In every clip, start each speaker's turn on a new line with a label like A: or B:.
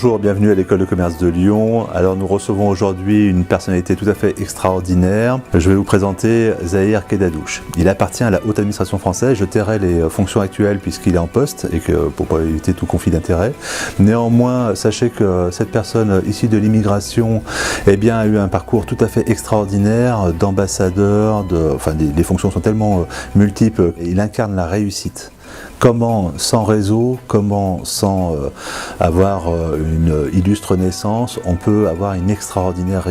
A: Bonjour, bienvenue à l'École de commerce de Lyon. Alors nous recevons aujourd'hui une personnalité tout à fait extraordinaire. Je vais vous présenter Zahir Kedadouche. Il appartient à la haute administration française. Je tairai les fonctions actuelles puisqu'il est en poste et que pour pas éviter tout conflit d'intérêt. Néanmoins, sachez que cette personne issue de l'immigration a eu un parcours tout à fait extraordinaire d'ambassadeur, les fonctions sont tellement multiples. Il incarne la réussite. Comment sans réseau, comment sans avoir une illustre naissance, on peut avoir une extraordinaire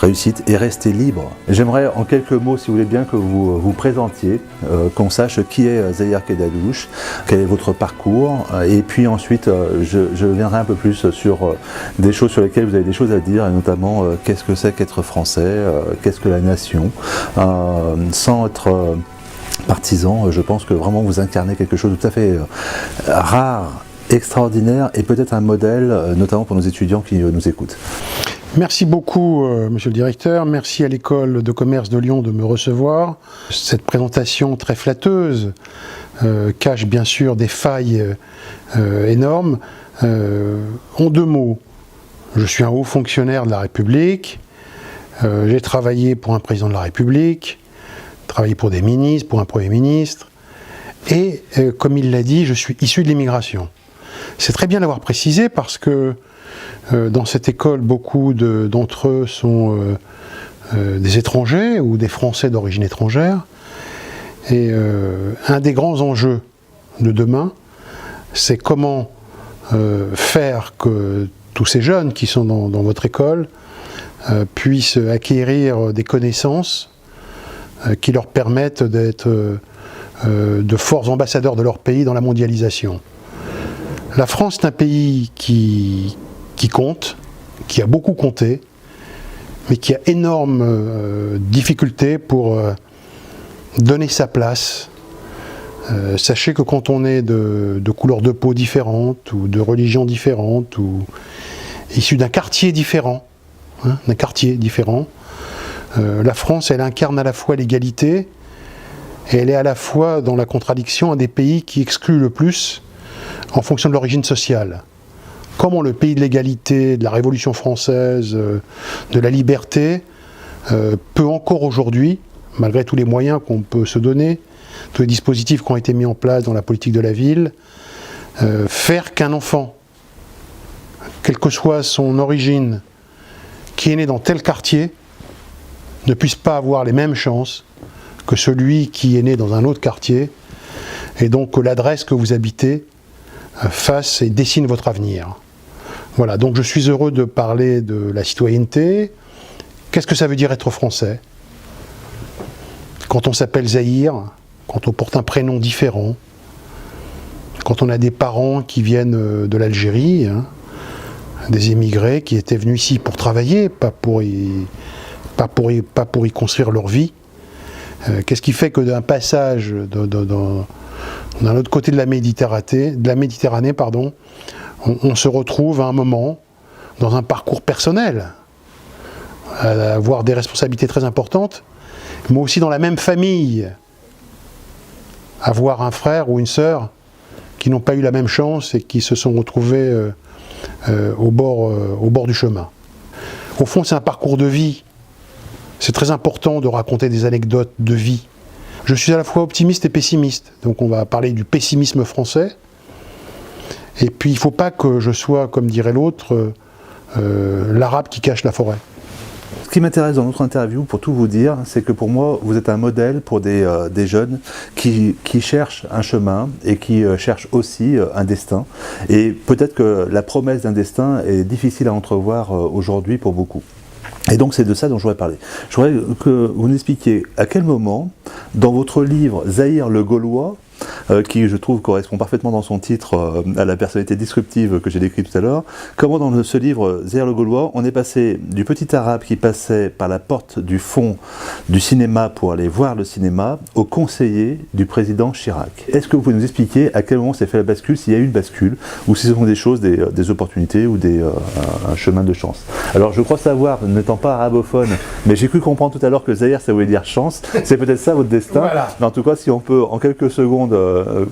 A: réussite et rester libre. J'aimerais en quelques mots, si vous voulez bien, que vous vous présentiez, qu'on sache qui est Zahir Kedadouche, quel est votre parcours, et puis ensuite je viendrai un peu plus sur des choses sur lesquelles vous avez des choses à dire, et notamment qu'est-ce que c'est qu'être français, qu'est-ce que la nation, sans être partisan, je pense que vraiment vous incarnez quelque chose de tout à fait rare, extraordinaire et peut-être un modèle, notamment pour nos étudiants qui nous écoutent.
B: Merci beaucoup, monsieur le directeur. Merci à l'École de commerce de Lyon de me recevoir. Cette présentation très flatteuse cache bien sûr des failles énormes. En deux mots, je suis un haut fonctionnaire de la République. J'ai travaillé pour un président de la République. Travaillé pour des ministres, pour un Premier ministre, et comme il l'a dit, je suis issu de l'immigration. C'est très bien d'avoir précisé parce que dans cette école, beaucoup d'entre eux sont des étrangers ou des Français d'origine étrangère, et un des grands enjeux de demain, c'est comment faire que tous ces jeunes qui sont dans votre école puissent acquérir des connaissances qui leur permettent d'être de forts ambassadeurs de leur pays dans la mondialisation. La France est un pays qui compte, qui a beaucoup compté, mais qui a énormes difficultés pour donner sa place. Sachez que quand on est de couleurs de peau différentes, ou de religions différentes, ou issu d'un quartier différent, la France, elle incarne à la fois l'égalité et elle est à la fois dans la contradiction un des pays qui exclut le plus en fonction de l'origine sociale. Comment le pays de l'égalité, de la Révolution française, de la liberté, peut encore aujourd'hui, malgré tous les moyens qu'on peut se donner, tous les dispositifs qui ont été mis en place dans la politique de la ville, faire qu'un enfant, quelle que soit son origine, qui est né dans tel quartier, ne puisse pas avoir les mêmes chances que celui qui est né dans un autre quartier, et donc que l'adresse que vous habitez fasse et dessine votre avenir. Voilà, donc je suis heureux de parler de la citoyenneté. Qu'est-ce que ça veut dire être français? Quand on s'appelle Zahir, quand on porte un prénom différent, quand on a des parents qui viennent de l'Algérie, des émigrés qui étaient venus ici pour travailler, pas pour y construire leur vie. Qu'est-ce qui fait que d'un passage d'un autre côté de la Méditerranée, on se retrouve à un moment dans un parcours personnel, à avoir des responsabilités très importantes, mais aussi dans la même famille, avoir un frère ou une sœur qui n'ont pas eu la même chance et qui se sont retrouvés au bord du chemin. Au fond, c'est un parcours de vie. C'est très important de raconter des anecdotes de vie. Je suis à la fois optimiste et pessimiste, donc on va parler du pessimisme français. Et puis il ne faut pas que je sois, comme dirait l'autre, l'arabe qui cache la forêt.
A: Ce qui m'intéresse dans notre interview, pour tout vous dire, c'est que pour moi, vous êtes un modèle pour des jeunes qui cherchent un chemin et qui cherchent aussi un destin. Et peut-être que la promesse d'un destin est difficile à entrevoir aujourd'hui pour beaucoup. Et donc c'est de ça dont je voudrais parler. Je voudrais que vous nous expliquiez à quel moment, dans votre livre Zahir le Gaulois, qui je trouve correspond parfaitement dans son titre à la personnalité disruptive que j'ai décrite tout à l'heure, comment dans ce livre Zahir le Gaulois, on est passé du petit arabe qui passait par la porte du fond du cinéma pour aller voir le cinéma, au conseiller du président Chirac. Est-ce que vous pouvez nous expliquer à quel moment s'est fait la bascule, s'il y a eu une bascule, ou si ce sont des choses, des opportunités ou un chemin de chance? Alors je crois savoir, n'étant pas arabophone, mais j'ai cru comprendre tout à l'heure que Zahir ça voulait dire chance, c'est peut-être ça votre destin.
B: Voilà.
A: Mais en tout cas, si on peut en quelques secondes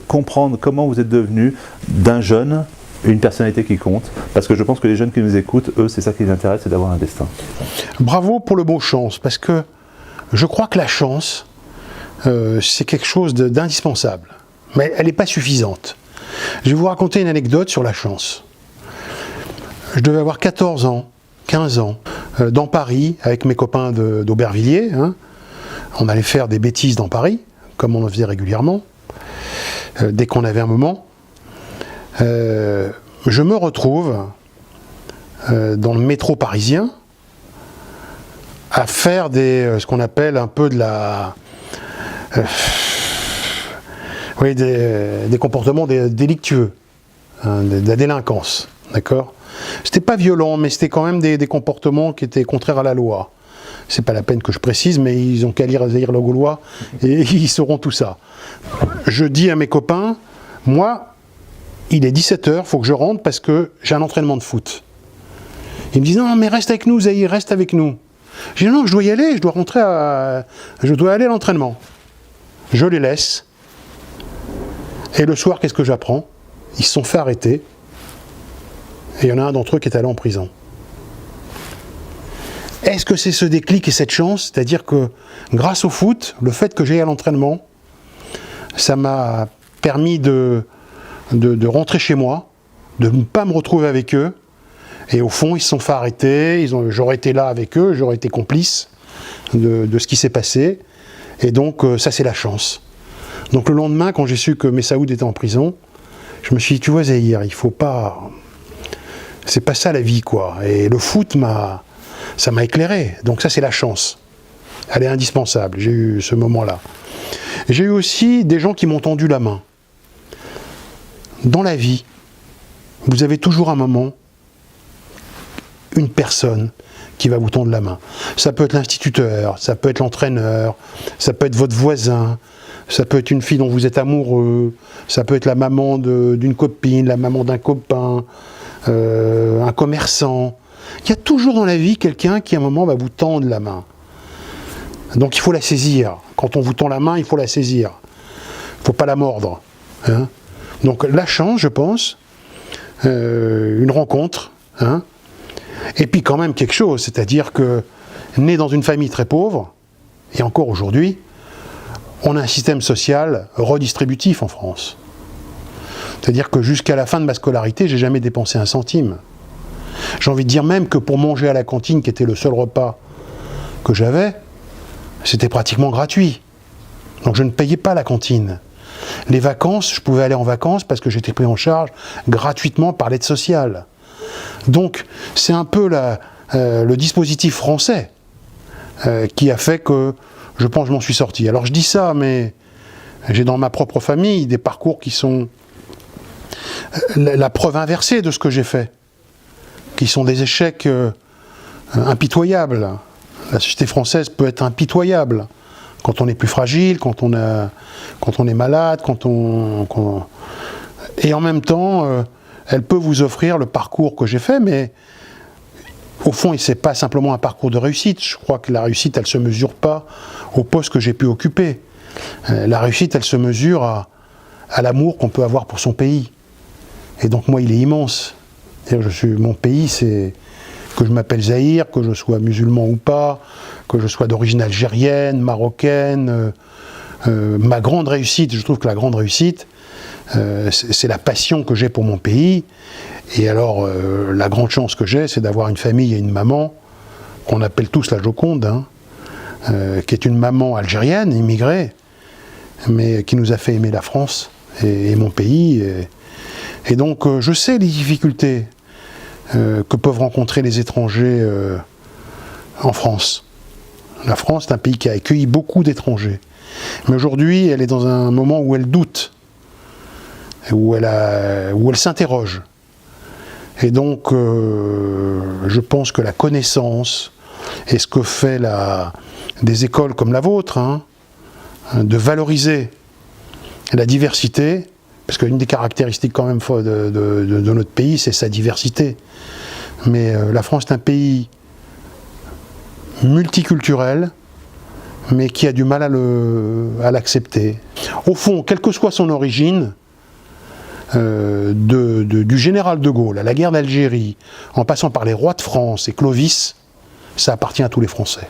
A: comprendre comment vous êtes devenu d'un jeune une personnalité qui compte, parce que je pense que les jeunes qui nous écoutent, eux, c'est ça qui les intéresse, c'est d'avoir un destin.
B: Bravo pour le mot chance, parce que je crois que la chance, c'est quelque chose d'indispensable, mais elle n'est pas suffisante. Je vais vous raconter une anecdote sur la chance. Je devais avoir 14 ans, 15 ans, dans Paris, avec mes copains d'Aubervilliers. Hein. On allait faire des bêtises dans Paris, comme on le faisait régulièrement, dès qu'on avait un moment. Je me retrouve dans le métro parisien à faire ce qu'on appelle un peu de la... oui, des comportements délictueux, hein, de la délinquance, d'accord ? C'était pas violent, mais c'était quand même des comportements qui étaient contraires à la loi. C'est pas la peine que je précise, mais ils ont qu'à lire Zahir le Gaulois et ils sauront tout ça. Je dis à mes copains, moi, il est 17h, faut que je rentre parce que j'ai un entraînement de foot. Ils me disent, non, mais reste avec nous, Zahir, reste avec nous. Je dis, non, je dois y aller, je dois aller à l'entraînement. Je les laisse. Et le soir, qu'est-ce que j'apprends ? Ils se sont fait arrêter. Et il y en a un d'entre eux qui est allé en prison. Est-ce que c'est ce déclic et cette chance ? C'est-à-dire que grâce au foot, le fait que j'aille à l'entraînement, ça m'a permis de rentrer chez moi, de ne pas me retrouver avec eux. Et au fond, ils se sont fait arrêter, j'aurais été là avec eux, j'aurais été complice de ce qui s'est passé. Et donc, ça, c'est la chance. Donc le lendemain, quand j'ai su que Messaoud était en prison, je me suis dit, tu vois Zahir, il faut pas... C'est pas ça la vie, quoi. Et le foot ça m'a éclairé. Donc ça, c'est la chance. Elle est indispensable. J'ai eu ce moment-là. J'ai eu aussi des gens qui m'ont tendu la main. Dans la vie, vous avez toujours un moment, une personne qui va vous tendre la main. Ça peut être l'instituteur, ça peut être l'entraîneur, ça peut être votre voisin, ça peut être une fille dont vous êtes amoureux, ça peut être la maman d'une copine, la maman d'un copain, un commerçant. Il y a toujours dans la vie quelqu'un qui à un moment va vous tendre la main. Donc il faut la saisir. Quand on vous tend la main, il faut la saisir. Il ne faut pas la mordre. Hein. Donc la chance, je pense, une rencontre, hein. Et puis quand même quelque chose, c'est-à-dire que né dans une famille très pauvre, et encore aujourd'hui, on a un système social redistributif en France. C'est-à-dire que jusqu'à la fin de ma scolarité, j'ai jamais dépensé un centime. J'ai envie de dire même que pour manger à la cantine, qui était le seul repas que j'avais, c'était pratiquement gratuit. Donc je ne payais pas la cantine. Les vacances, je pouvais aller en vacances parce que j'étais pris en charge gratuitement par l'aide sociale. Donc c'est un peu le dispositif français qui a fait que je pense que je m'en suis sorti. Alors je dis ça, mais j'ai dans ma propre famille des parcours qui sont la preuve inversée de ce que j'ai fait, qui sont des échecs impitoyables. La société française peut être impitoyable quand on est plus fragile, quand on est malade, et en même temps, elle peut vous offrir le parcours que j'ai fait, mais au fond, ce n'est pas simplement un parcours de réussite. Je crois que la réussite, elle ne se mesure pas au poste que j'ai pu occuper. La réussite, elle se mesure à l'amour qu'on peut avoir pour son pays. Et donc moi, il est immense. Mon pays, c'est que je m'appelle Zahir, que je sois musulman ou pas, que je sois d'origine algérienne, marocaine. Ma grande réussite, je trouve que la grande réussite, c'est la passion que j'ai pour mon pays. Et alors, la grande chance que j'ai, c'est d'avoir une famille et une maman, qu'on appelle tous la Joconde, hein, qui est une maman algérienne, immigrée, mais qui nous a fait aimer la France et mon pays. Et donc, je sais les difficultés que peuvent rencontrer les étrangers en France. La France est un pays qui a accueilli beaucoup d'étrangers. Mais aujourd'hui, elle est dans un moment où elle doute, où elle s'interroge. Et donc, je pense que la connaissance et ce que fait des écoles comme la vôtre, hein, de valoriser la diversité, parce qu'une des caractéristiques quand même de notre pays, c'est sa diversité. Mais la France est un pays multiculturel, mais qui a du mal à l'accepter. Au fond, quelle que soit son origine, du général de Gaulle à la guerre d'Algérie, en passant par les rois de France et Clovis, ça appartient à tous les Français.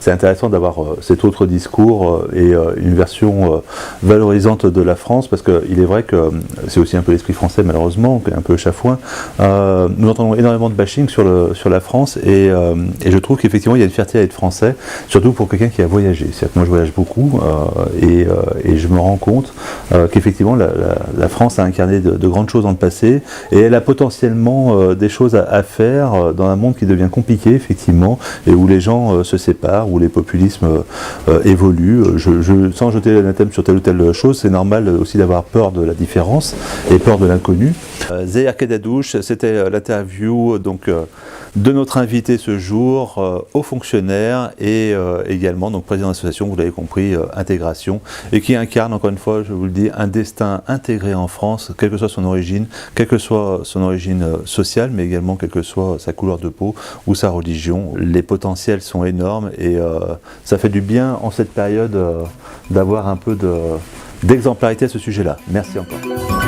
A: C'est intéressant d'avoir cet autre discours et une version valorisante de la France, parce qu'il est vrai que c'est aussi un peu l'esprit français malheureusement, un peu chafouin. Nous entendons énormément de bashing sur la France et je trouve qu'effectivement il y a une fierté à être français, surtout pour quelqu'un qui a voyagé. C'est-à-dire que moi je voyage beaucoup et je me rends compte qu'effectivement la France a incarné de grandes choses dans le passé et elle a potentiellement des choses à faire dans un monde qui devient compliqué effectivement et où les gens se séparent, où les populismes évoluent. Sans jeter l'anathème sur telle ou telle chose, c'est normal aussi d'avoir peur de la différence et peur de l'inconnu. Zahir Kedadouch, c'était l'interview de notre invité ce jour, haut fonctionnaire et également donc président d'association, vous l'avez compris, intégration, et qui incarne, encore une fois, je vous le dis, un destin intégré en France, quelle que soit son origine sociale, mais également quelle que soit sa couleur de peau ou sa religion. Les potentiels sont énormes et ça fait du bien en cette période d'avoir un peu d'exemplarité à ce sujet-là. Merci encore.